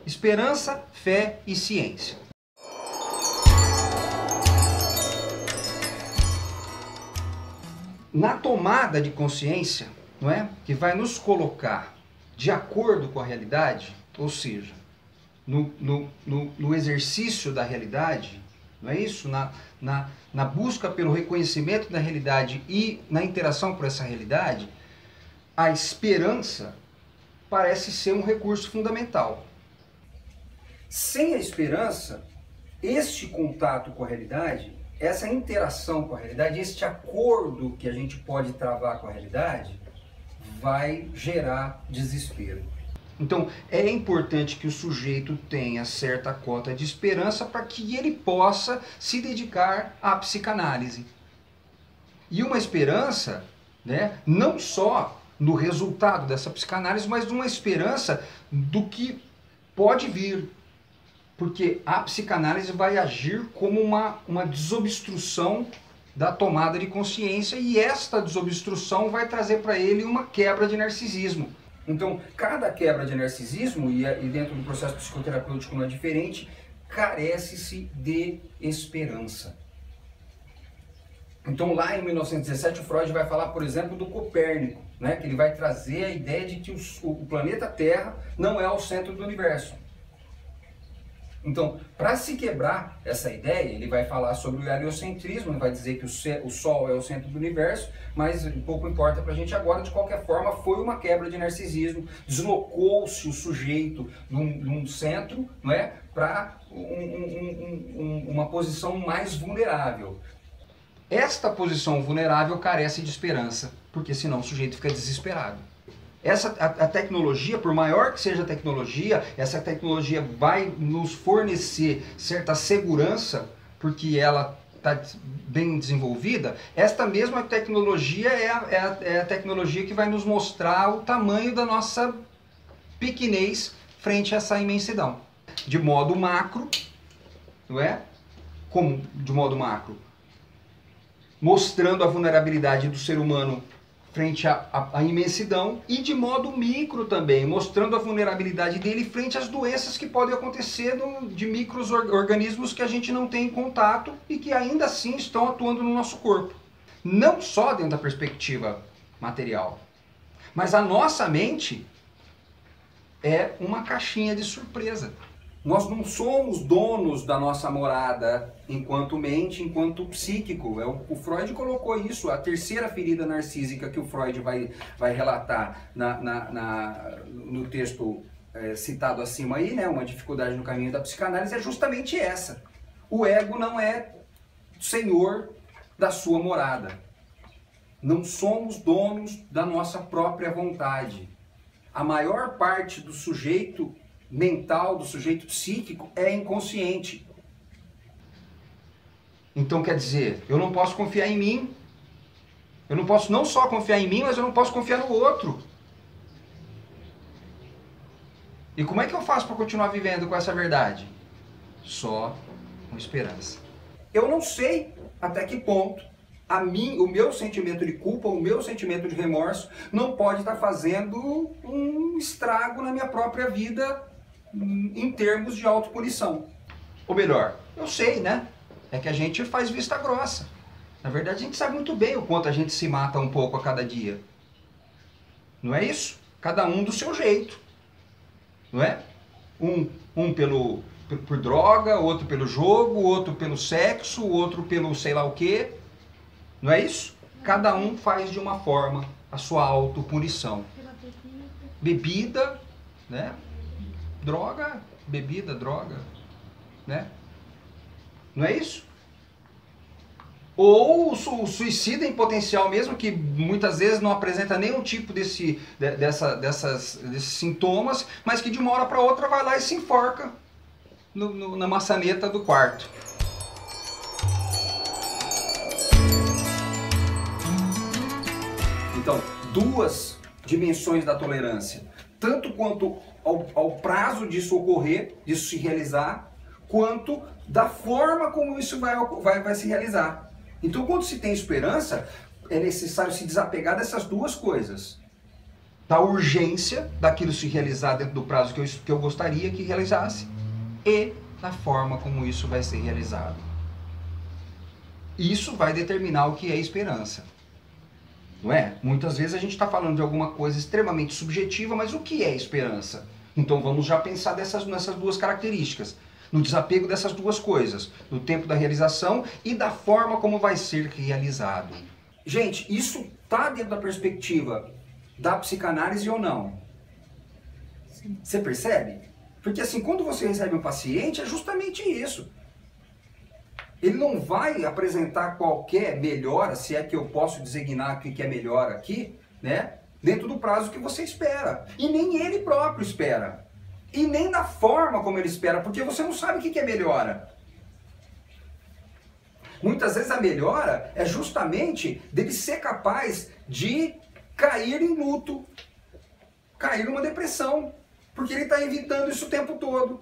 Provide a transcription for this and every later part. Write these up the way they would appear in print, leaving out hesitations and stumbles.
esperança, fé e ciência. Na tomada de consciência, não é? Que vai nos colocar de acordo com a realidade, ou seja, no exercício da realidade, não é isso? Na busca pelo reconhecimento da realidade e na interação por essa realidade, a esperança parece ser um recurso fundamental. Sem a esperança, este contato com a realidade, essa interação com a realidade, este acordo que a gente pode travar com a realidade, vai gerar desespero. Então, é importante que o sujeito tenha certa cota de esperança para que ele possa se dedicar à psicanálise. E uma esperança, né, não só no resultado dessa psicanálise, mas uma esperança do que pode vir. Porque a psicanálise vai agir como uma desobstrução da tomada de consciência e esta desobstrução vai trazer para ele uma quebra de narcisismo. Então, cada quebra de narcisismo, e dentro do processo psicoterapêutico não é diferente, carece-se de esperança. Então, lá em 1917, o Freud vai falar, por exemplo, do Copérnico, né? Que ele vai trazer a ideia de que o planeta Terra não é o centro do universo. Então, para se quebrar essa ideia, ele vai falar sobre o heliocentrismo, vai dizer que o Sol é o centro do universo, mas pouco importa para a gente agora. De qualquer forma, foi uma quebra de narcisismo, deslocou-se o sujeito de um centro, não é, para uma posição mais vulnerável. Esta posição vulnerável carece de esperança, porque senão o sujeito fica desesperado. A tecnologia, por maior que seja a tecnologia, essa tecnologia vai nos fornecer certa segurança, porque ela está bem desenvolvida. Esta mesma tecnologia é a tecnologia que vai nos mostrar o tamanho da nossa pequenez frente a essa imensidão. De modo macro, não é? Como de modo macro? Mostrando a vulnerabilidade do ser humano frente à imensidão, e de modo micro também, mostrando a vulnerabilidade dele frente às doenças que podem acontecer de micro-organismos que a gente não tem contato e que ainda assim estão atuando no nosso corpo. Não só dentro da perspectiva material, mas a nossa mente é uma caixinha de surpresa. Nós não somos donos da nossa morada enquanto mente, enquanto psíquico. O Freud colocou isso, a terceira ferida narcísica que o Freud vai relatar no texto citado acima aí, né, uma dificuldade no caminho da psicanálise, é justamente essa. O ego não é senhor da sua morada. Não somos donos da nossa própria vontade. A maior parte do sujeito mental, do sujeito psíquico, é inconsciente. Então quer dizer, eu não posso confiar em mim. Eu não posso não só confiar em mim, mas eu não posso confiar no outro. E como é que eu faço para continuar vivendo com essa verdade? Só com esperança. Eu não sei até que ponto o meu sentimento de culpa, o meu sentimento de remorso não pode estar fazendo um estrago na minha própria vida em termos de autopunição. Ou melhor, eu sei, né? É que a gente faz vista grossa. Na verdade, a gente sabe muito bem o quanto a gente se mata um pouco a cada dia. Não é isso? Cada um do seu jeito. Não é? Um por droga, outro pelo jogo, outro pelo sexo, outro pelo sei lá o quê. Não é isso? Cada um faz de uma forma a sua autopunição. Bebida, né? Droga, bebida, droga, né? Não é isso? Ou o suicida em potencial mesmo, que muitas vezes não apresenta nenhum tipo desses sintomas, mas que de uma hora para outra vai lá e se enforca na maçaneta do quarto. Então, duas dimensões da tolerância. Tanto quanto ao prazo disso ocorrer, disso se realizar, quanto da forma como isso vai se realizar. Então, quando se tem esperança, é necessário se desapegar dessas duas coisas. da urgência daquilo se realizar dentro do prazo que eu gostaria que realizasse e da forma como isso vai ser realizado. Isso vai determinar o que é esperança. Não é? Muitas vezes a gente está falando de alguma coisa extremamente subjetiva, mas o que é esperança? Então vamos já pensar nessas duas características, no desapego dessas duas coisas, no tempo da realização e da forma como vai ser realizado. Gente, isso está dentro da perspectiva da psicanálise ou não? Sim. Você percebe? Porque assim, quando você recebe um paciente, é justamente isso. Ele não vai apresentar qualquer melhora, se é que eu posso designar o que é melhora aqui, né? Dentro do prazo que você espera. E nem ele próprio espera. E nem da forma como ele espera, porque você não sabe o que é melhora. Muitas vezes a melhora é justamente dele ser capaz de cair em luto, cair numa depressão, porque ele está evitando isso o tempo todo.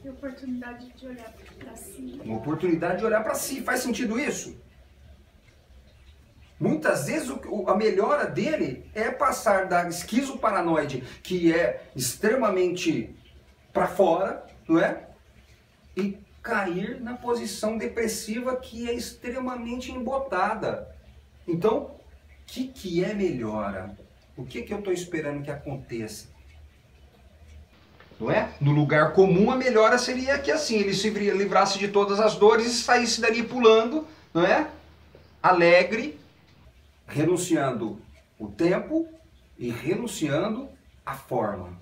E oportunidade de olhar para si. Uma oportunidade de olhar para si. Faz sentido isso? Muitas vezes a melhora dele é passar da esquizoparanoide, que é extremamente para fora, não é? E cair na posição depressiva, que é extremamente embotada. Então, o que é melhora? O que eu estou esperando que aconteça? Não é? No lugar comum, a melhora seria que assim, ele se livrasse de todas as dores e saísse dali pulando, não é? Alegre, renunciando o tempo e renunciando a forma.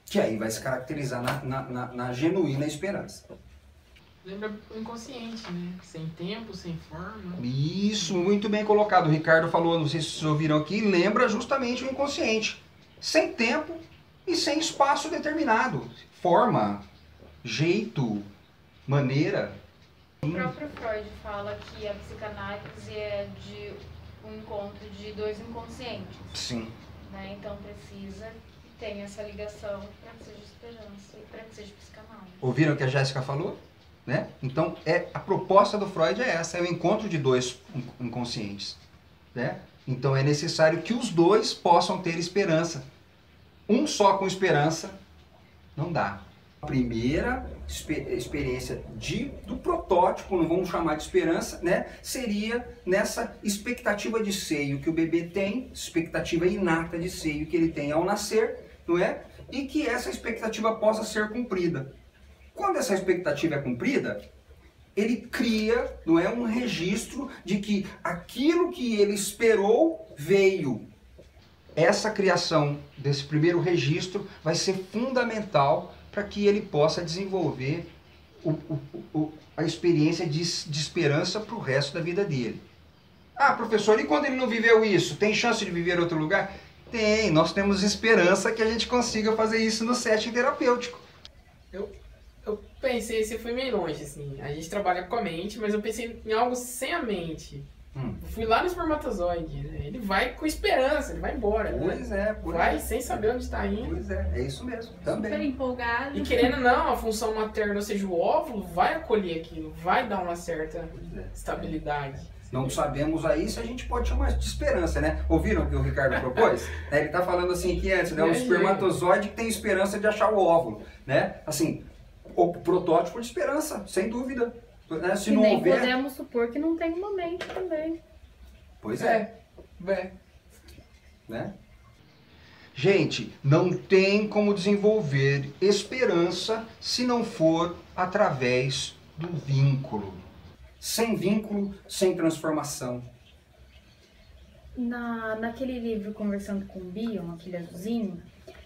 Que aí vai se caracterizar na genuína esperança. Lembra o inconsciente, né? Sem tempo, sem forma. Isso, muito bem colocado. O Ricardo falou, não sei se vocês ouviram aqui, lembra justamente o inconsciente. Sem tempo e sem espaço determinado. Forma, jeito, maneira. O próprio Freud fala que a psicanálise é de um encontro de dois inconscientes. Sim. Né? Então precisa que tenha essa ligação para que seja esperança e para que seja psicanálise. Ouviram o que a Jéssica falou? Né? Então, a proposta do Freud é essa, é o encontro de dois inconscientes. Né? Então é necessário que os dois possam ter esperança. Um só com esperança não dá. A primeira experiência do protótipo, não vamos chamar de esperança, né? Seria nessa expectativa de seio que o bebê tem, expectativa inata de seio que ele tem ao nascer, não é? E que essa expectativa possa ser cumprida. Quando essa expectativa é cumprida, ele cria, não é, um registro de que aquilo que ele esperou veio. Essa criação desse primeiro registro vai ser fundamental para que ele possa desenvolver a experiência de esperança para o resto da vida dele. Ah, professor, e quando ele não viveu isso? Tem chance de viver em outro lugar? Tem, nós temos esperança que a gente consiga fazer isso no setting terapêutico. Eu pensei, você foi meio longe, assim. A gente trabalha com a mente, mas eu pensei em algo sem a mente. Eu fui lá no espermatozoide, né? Ele vai com esperança, ele vai embora. Pois né? é, vai sem saber onde está indo. Pois é isso mesmo, também. Super empolgado. E querendo ou não, a função materna, ou seja, o óvulo, vai acolher aquilo, vai dar uma certa estabilidade. Não sabemos aí se a gente pode chamar de esperança, né? Ouviram o que o Ricardo propôs? Ele está falando assim que antes, né? O espermatozoide que tem esperança de achar o óvulo, né? Assim, o protótipo de esperança, sem dúvida. Né? Se e não nem houver... podemos supor que não tem uma mente também. Pois é. Né? Gente, não tem como desenvolver esperança se não for através do vínculo. Sem vínculo, sem transformação. Naquele livro Conversando com o Bion, aquele azulzinho,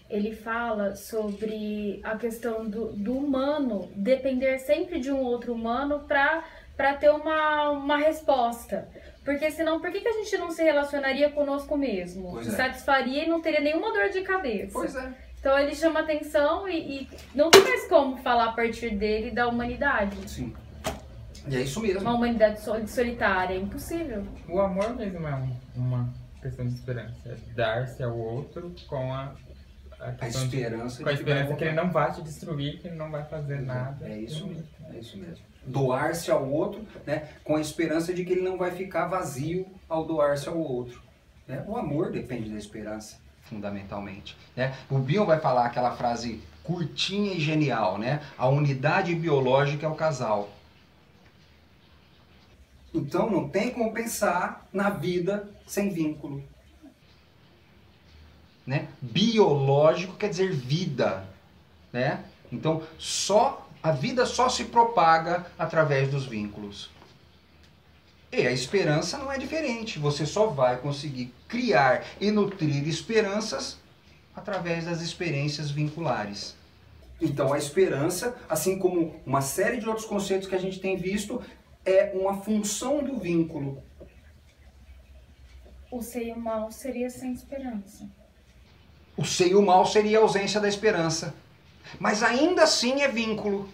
ele fala sobre a questão do humano depender sempre de um outro humano para ter uma resposta. Porque senão, por que a gente não se relacionaria conosco mesmo? Se satisfaria e não teria nenhuma dor de cabeça. Pois é. Então ele chama atenção e não tem mais como falar a partir dele da humanidade. Sim. E é isso mesmo. Uma humanidade solitária, é impossível. O amor mesmo é uma questão de esperança. É dar-se ao outro com a esperança que ele não vai te destruir, que ele não vai fazer nada. É isso mesmo. doar-se ao outro, né, com a esperança de que ele não vai ficar vazio ao doar-se ao outro. Né? O amor depende da esperança, fundamentalmente. Né? O Bion vai falar aquela frase curtinha e genial, né? A unidade biológica é o casal. Então não tem como pensar na vida sem vínculo. Né? Biológico quer dizer vida. Né? Então a vida só se propaga através dos vínculos. E a esperança não é diferente. Você só vai conseguir criar e nutrir esperanças através das experiências vinculares. Então a esperança, assim como uma série de outros conceitos que a gente tem visto, é uma função do vínculo. O ser e o mal seria sem esperança. O ser e o mal seria a ausência da esperança. Mas ainda assim é vínculo.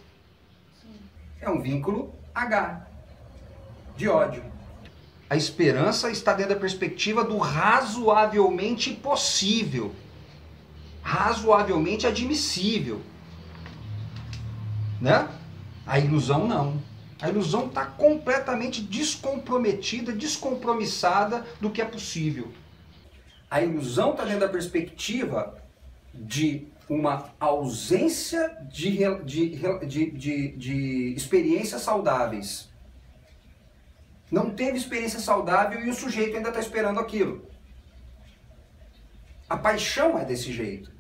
É um vínculo H, de ódio. A esperança está dentro da perspectiva do razoavelmente possível. Razoavelmente admissível. Né? A ilusão não. A ilusão está completamente descomprometida, descompromissada do que é possível. A ilusão está dentro da perspectiva de uma ausência de experiências saudáveis. Não teve experiência saudável e o sujeito ainda está esperando aquilo. A paixão é desse jeito.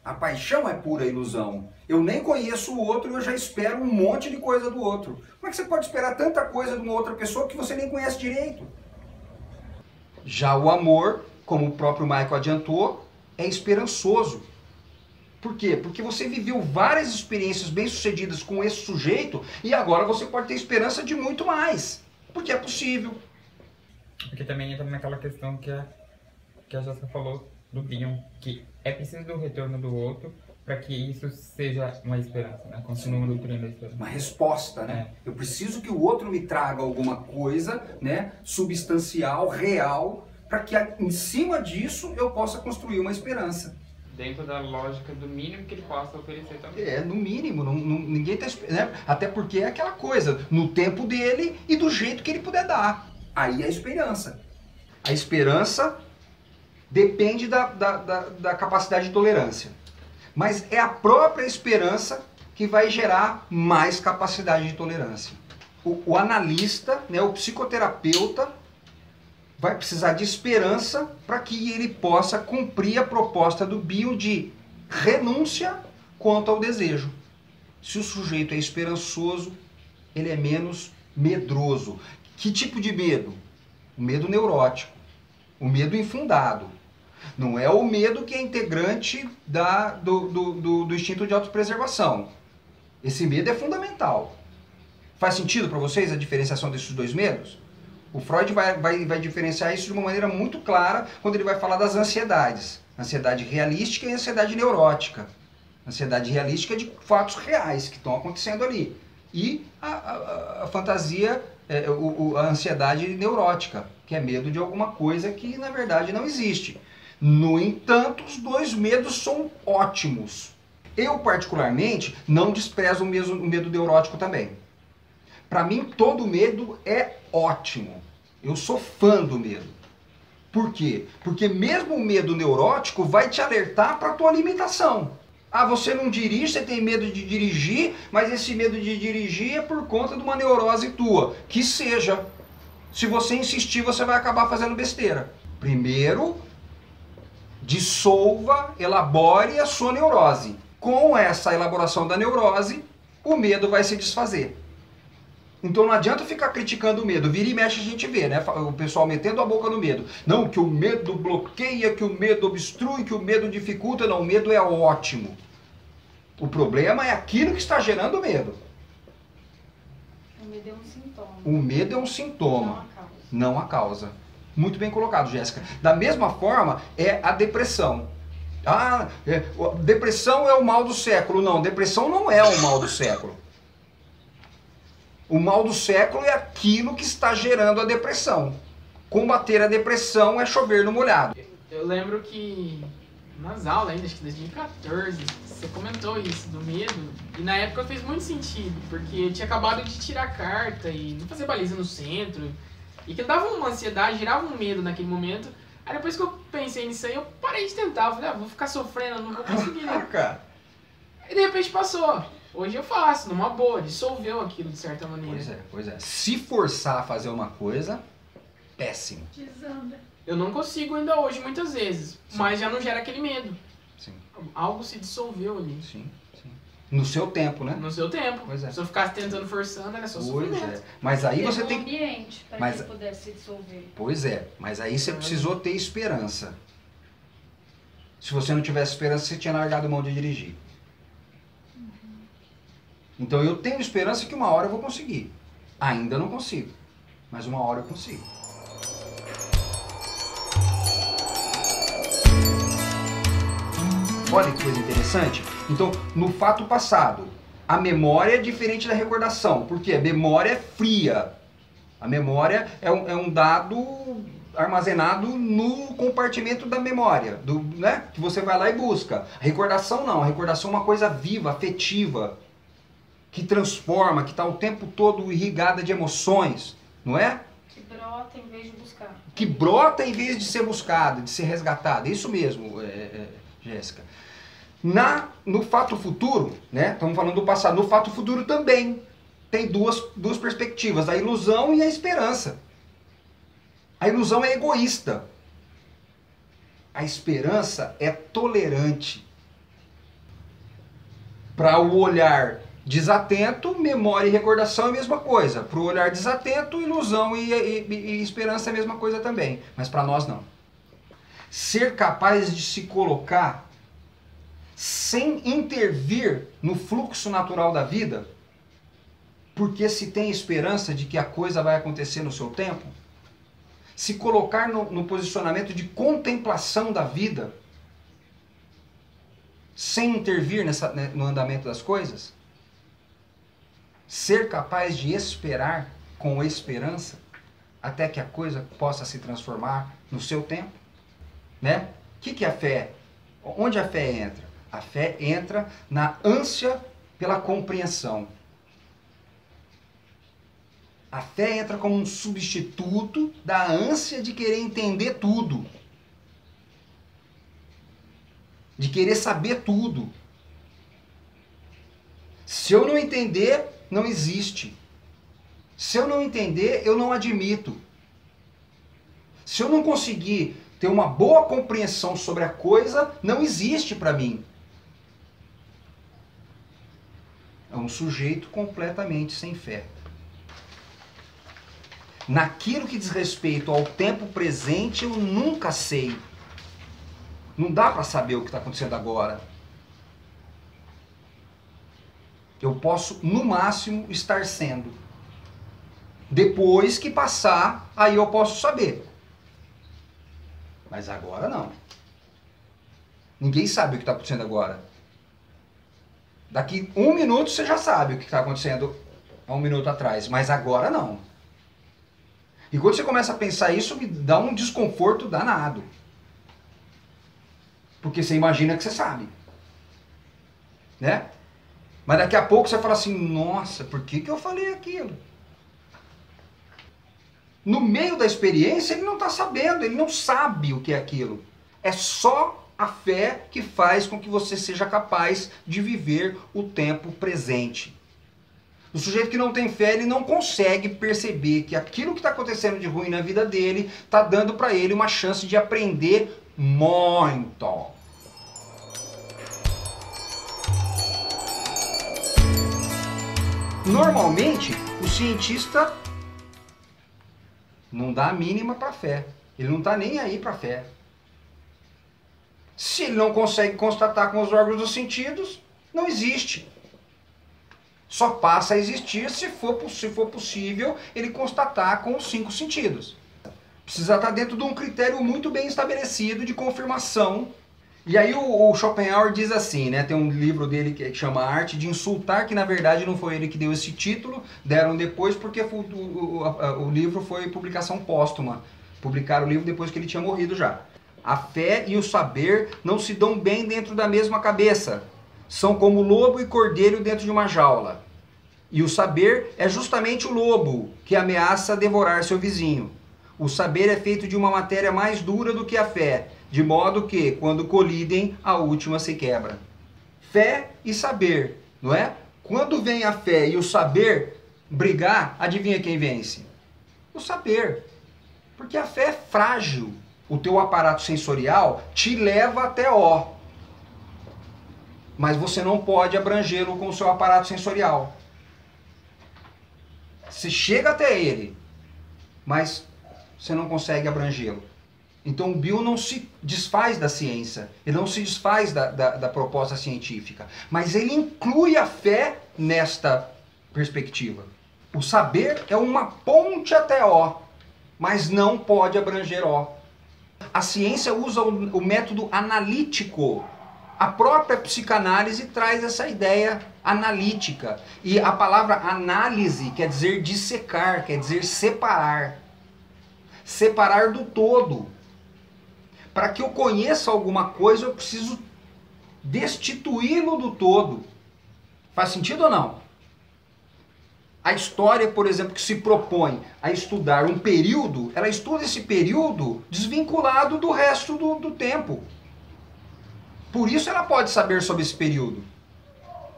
A paixão é pura ilusão. Eu nem conheço o outro e eu já espero um monte de coisa do outro. Como é que você pode esperar tanta coisa de uma outra pessoa que você nem conhece direito? Já o amor, como o próprio Michael adiantou, é esperançoso. Por quê? Porque você viveu várias experiências bem-sucedidas com esse sujeito e agora você pode ter esperança de muito mais. Porque é possível. Porque também entra naquela questão que a Jéssica falou do Bion, que é preciso do retorno do outro para que isso seja uma esperança, né? Continua nutrindo a esperança. Uma resposta, né? Eu preciso que o outro me traga alguma coisa, né, substancial, real, para que em cima disso eu possa construir uma esperança. Dentro da lógica do mínimo que ele possa oferecer também. É, no mínimo, ninguém está esperando, né? Até porque é aquela coisa, no tempo dele e do jeito que ele puder dar. Aí é a esperança. A esperança depende da capacidade de tolerância. Mas é a própria esperança que vai gerar mais capacidade de tolerância. O analista, né, o psicoterapeuta, vai precisar de esperança para que ele possa cumprir a proposta do Bion de renúncia quanto ao desejo. Se o sujeito é esperançoso, ele é menos medroso. Que tipo de medo? O medo neurótico, o medo infundado. Não é o medo que é integrante do instinto de autopreservação. Esse medo é fundamental. Faz sentido para vocês a diferenciação desses dois medos? O Freud vai diferenciar isso de uma maneira muito clara quando ele vai falar das ansiedades. Ansiedade realística e ansiedade neurótica. Ansiedade realística é de fatos reais que estão acontecendo ali. E a fantasia, a ansiedade neurótica, que é medo de alguma coisa que na verdade não existe. No entanto, os dois medos são ótimos. Eu, particularmente, não desprezo o medo neurótico também. Para mim, todo medo é ótimo. Eu sou fã do medo. Por quê? Porque mesmo o medo neurótico vai te alertar para a tua limitação. Ah, você não dirige, você tem medo de dirigir, mas esse medo de dirigir é por conta de uma neurose tua. Que seja. Se você insistir, você vai acabar fazendo besteira. Primeiro, dissolva, elabore a sua neurose. Com essa elaboração da neurose, o medo vai se desfazer. Então não adianta ficar criticando o medo. Vira e mexe a gente vê, né? O pessoal metendo a boca no medo. Não, que o medo bloqueia, que o medo obstrui, que o medo dificulta. Não, o medo é ótimo. O problema é aquilo que está gerando o medo. O medo é um sintoma. O medo é um sintoma, não a causa. Não a causa. Muito bem colocado, Jéssica. Da mesma forma é a depressão. Ah, depressão é o mal do século. Não, depressão não é o mal do século. O mal do século é aquilo que está gerando a depressão. Combater a depressão é chover no molhado. Eu lembro que nas aulas ainda, acho que 2014, você comentou isso, do medo. E na época fez muito sentido, porque eu tinha acabado de tirar a carta e não fazer baliza no centro. E que dava uma ansiedade, gerava um medo naquele momento. Aí depois que eu pensei nisso aí, eu parei de tentar. Eu falei, vou ficar sofrendo, não vou conseguir. Cara. E de repente passou. Hoje eu faço, numa boa, dissolveu aquilo de certa maneira. Pois é. Se forçar a fazer uma coisa, péssimo. Desanda. Eu não consigo ainda hoje, muitas vezes. Sim. Mas já não gera aquele medo. Sim. Algo se dissolveu ali. Sim. No seu tempo, né? No seu tempo. Pois é. Se eu ficasse tentando forçando, era só Pois sofrimento. é. Mas aí você um tem... ambiente para Mas- que pudesse se dissolver. Pois é. Mas aí você precisou ter esperança. Se você não tivesse esperança, você tinha largado mão de dirigir. Então eu tenho esperança que uma hora eu vou conseguir. Ainda não consigo. Mas uma hora eu consigo. Olha que coisa interessante. Então, no fato passado, a memória é diferente da recordação. Por quê? A memória é fria. A memória é um dado armazenado no compartimento da memória, né? Que você vai lá e busca. A recordação não. A recordação é uma coisa viva, afetiva, que transforma, que está o tempo todo irrigada de emoções, não é? Que brota em vez de buscar. Que brota em vez de ser buscada, de ser resgatada. Isso mesmo, Jéssica. No fato futuro, né? Estamos falando do passado. No fato futuro também tem duas perspectivas, a ilusão e a esperança. A ilusão é egoísta. A esperança é tolerante. Para o olhar desatento, memória e recordação é a mesma coisa. Para o olhar desatento, ilusão e esperança é a mesma coisa também. Mas para nós não. Ser capaz de se colocar sem intervir no fluxo natural da vida, porque se tem esperança de que a coisa vai acontecer no seu tempo, se colocar no posicionamento de contemplação da vida, sem intervir no andamento das coisas, ser capaz de esperar com esperança até que a coisa possa se transformar no seu tempo, né? O que é a fé? Onde a fé entra? A fé entra na ânsia pela compreensão. A fé entra como um substituto da ânsia de querer entender tudo. De querer saber tudo. Se eu não entender, não existe. Se eu não entender, eu não admito. Se eu não conseguir ter uma boa compreensão sobre a coisa, não existe para mim. É um sujeito completamente sem fé. Naquilo que diz respeito ao tempo presente, eu nunca sei. Não dá para saber o que está acontecendo agora. Eu posso, no máximo, estar sendo. Depois que passar, aí eu posso saber. Mas agora não. Ninguém sabe o que está acontecendo agora. Daqui 1 minuto você já sabe o que está acontecendo há 1 minuto atrás, mas agora não. E quando você começa a pensar isso, me dá um desconforto danado. Porque você imagina que você sabe. Né? Mas daqui a pouco você fala assim, nossa, por que eu falei aquilo? No meio da experiência, ele não está sabendo, ele não sabe o que é aquilo. É só a fé que faz com que você seja capaz de viver o tempo presente. O sujeito que não tem fé, ele não consegue perceber que aquilo que está acontecendo de ruim na vida dele está dando para ele uma chance de aprender muito. Normalmente, o cientista não dá a mínima para a fé. Ele não está nem aí para a fé. Se ele não consegue constatar com os órgãos dos sentidos, não existe. Só passa a existir se for possível ele constatar com os 5 sentidos. Precisa estar dentro de um critério muito bem estabelecido de confirmação. E aí o Schopenhauer diz assim, né? Tem um livro dele que chama Arte de Insultar, que na verdade não foi ele que deu esse título, deram depois porque o livro foi publicação póstuma. Publicaram o livro depois que ele tinha morrido já. A fé e o saber não se dão bem dentro da mesma cabeça. São como lobo e cordeiro dentro de uma jaula. E o saber é justamente o lobo que ameaça devorar seu vizinho. O saber é feito de uma matéria mais dura do que a fé, de modo que, quando colidem, a última se quebra. Fé e saber, não é? Quando vem a fé e o saber brigar, adivinha quem vence? O saber. Porque a fé é frágil. O teu aparato sensorial te leva até O. Mas você não pode abrangê-lo com o seu aparato sensorial. Você chega até ele, mas você não consegue abrangê-lo. Então o Bill não se desfaz da ciência, ele não se desfaz da proposta científica, mas ele inclui a fé nesta perspectiva. O saber é uma ponte até O, mas não pode abranger O. A ciência usa o método analítico. A própria psicanálise traz essa ideia analítica. E a palavra análise quer dizer dissecar, quer dizer separar. Separar do todo. Para que eu conheça alguma coisa, eu preciso destituí-lo do todo. Faz sentido ou não? A história, por exemplo, que se propõe a estudar um período, ela estuda esse período desvinculado do resto do tempo. Por isso ela pode saber sobre esse período.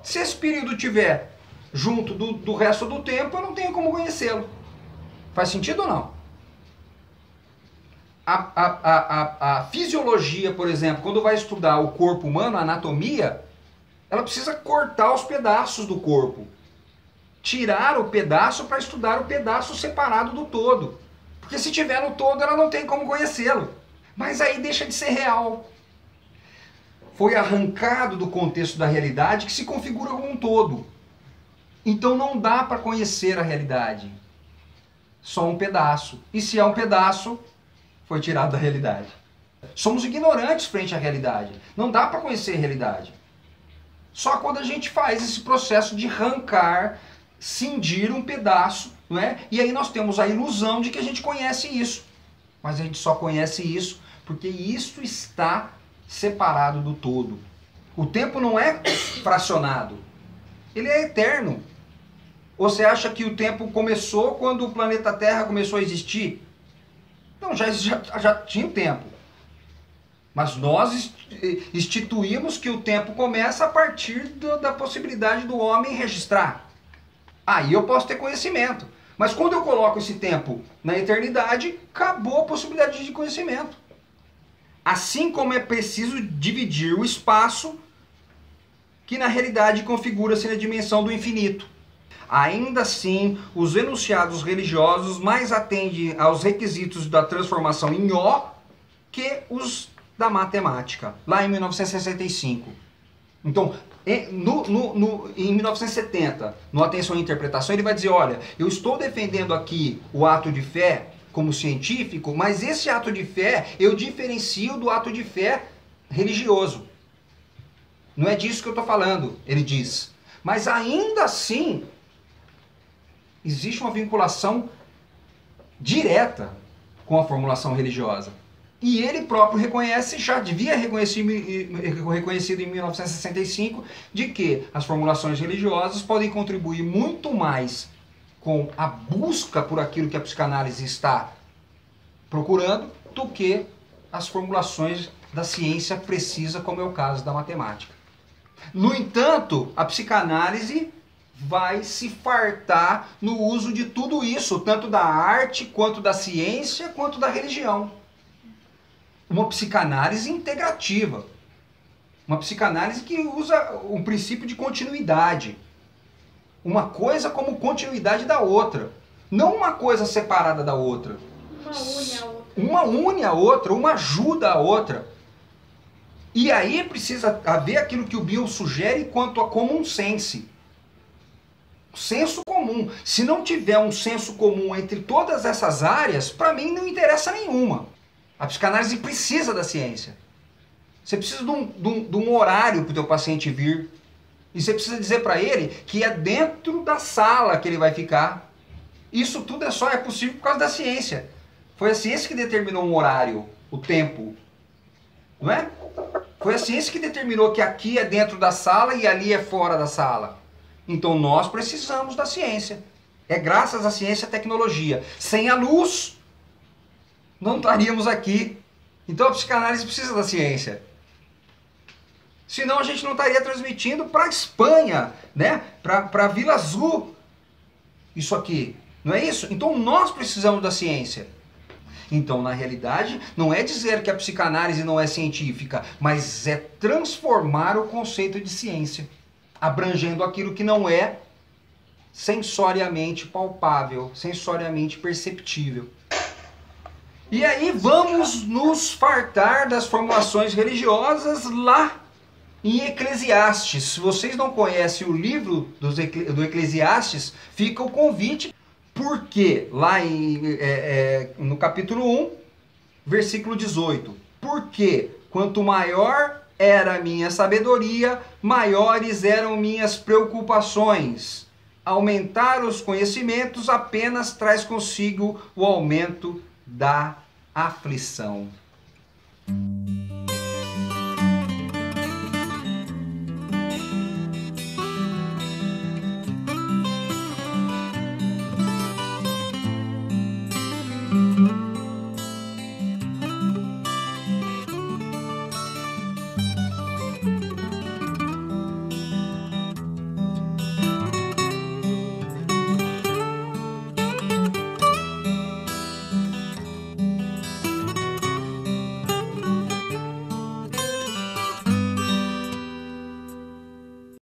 Se esse período estiver junto do resto do tempo, eu não tenho como conhecê-lo. Faz sentido ou não? A fisiologia, por exemplo, quando vai estudar o corpo humano, a anatomia, ela precisa cortar os pedaços do corpo. Tirar o pedaço para estudar o pedaço separado do todo. Porque se tiver no todo, ela não tem como conhecê-lo. Mas aí deixa de ser real. Foi arrancado do contexto da realidade que se configura como um todo. Então não dá para conhecer a realidade. Só um pedaço. E se é um pedaço, foi tirado da realidade. Somos ignorantes frente à realidade. Não dá para conhecer a realidade. Só quando a gente faz esse processo de arrancar, cindir um pedaço, não é? E aí nós temos a ilusão de que a gente conhece isso. Mas a gente só conhece isso porque isso está separado do todo. O tempo não é fracionado. Ele é eterno. Ou você acha que o tempo começou quando o planeta Terra começou a existir? Não, já tinha o tempo. Mas nós instituímos que o tempo começa a partir da possibilidade do homem registrar. Aí eu posso ter conhecimento. Mas quando eu coloco esse tempo na eternidade, acabou a possibilidade de conhecimento. Assim como é preciso dividir o espaço, que na realidade configura-se na dimensão do infinito. Ainda assim, os enunciados religiosos mais atendem aos requisitos da transformação em O que os da matemática, lá em 1965. Então, em 1970, no Atenção e Interpretação, ele vai dizer, olha, eu estou defendendo aqui o ato de fé como científico, mas esse ato de fé eu diferencio do ato de fé religioso. Não é disso que eu estou falando, ele diz. Mas ainda assim, existe uma vinculação direta com a formulação religiosa. E ele próprio reconhece, já devia reconhecido em 1965, de que as formulações religiosas podem contribuir muito mais com a busca por aquilo que a psicanálise está procurando do que as formulações da ciência precisa, como é o caso da matemática. No entanto, a psicanálise vai se fartar no uso de tudo isso, tanto da arte, quanto da ciência, quanto da religião. Uma psicanálise integrativa. Uma psicanálise que usa um princípio de continuidade. Uma coisa como continuidade da outra. Não uma coisa separada da outra. Uma une a outra. Uma une a outra, uma ajuda a outra. E aí precisa haver aquilo que o Bill sugere quanto a common sense. Senso comum. Se não tiver um senso comum entre todas essas áreas, para mim não interessa nenhuma. A psicanálise precisa da ciência. Você precisa de um horário para o teu paciente vir. E você precisa dizer para ele que é dentro da sala que ele vai ficar. Isso tudo só é possível por causa da ciência. Foi a ciência que determinou um horário, o tempo. não é? Foi a ciência que determinou que aqui é dentro da sala e ali é fora da sala. Então nós precisamos da ciência. É graças à ciência e à tecnologia. Sem a luz, não estaríamos aqui. Então a psicanálise precisa da ciência. Senão a gente não estaria transmitindo para a Espanha, né? Para a Vila Azul. Isso aqui. Não é isso? Então nós precisamos da ciência. Então, na realidade, não é dizer que a psicanálise não é científica, mas é transformar o conceito de ciência, abrangendo aquilo que não é sensoriamente palpável, sensoriamente perceptível. E aí vamos nos fartar das formulações religiosas lá em Eclesiastes. Se vocês não conhecem o livro do Eclesiastes, fica o convite. Porque lá no capítulo 1, versículo 18, porque quanto maior era a minha sabedoria, maiores eram minhas preocupações. Aumentar os conhecimentos apenas traz consigo o aumento da aflição.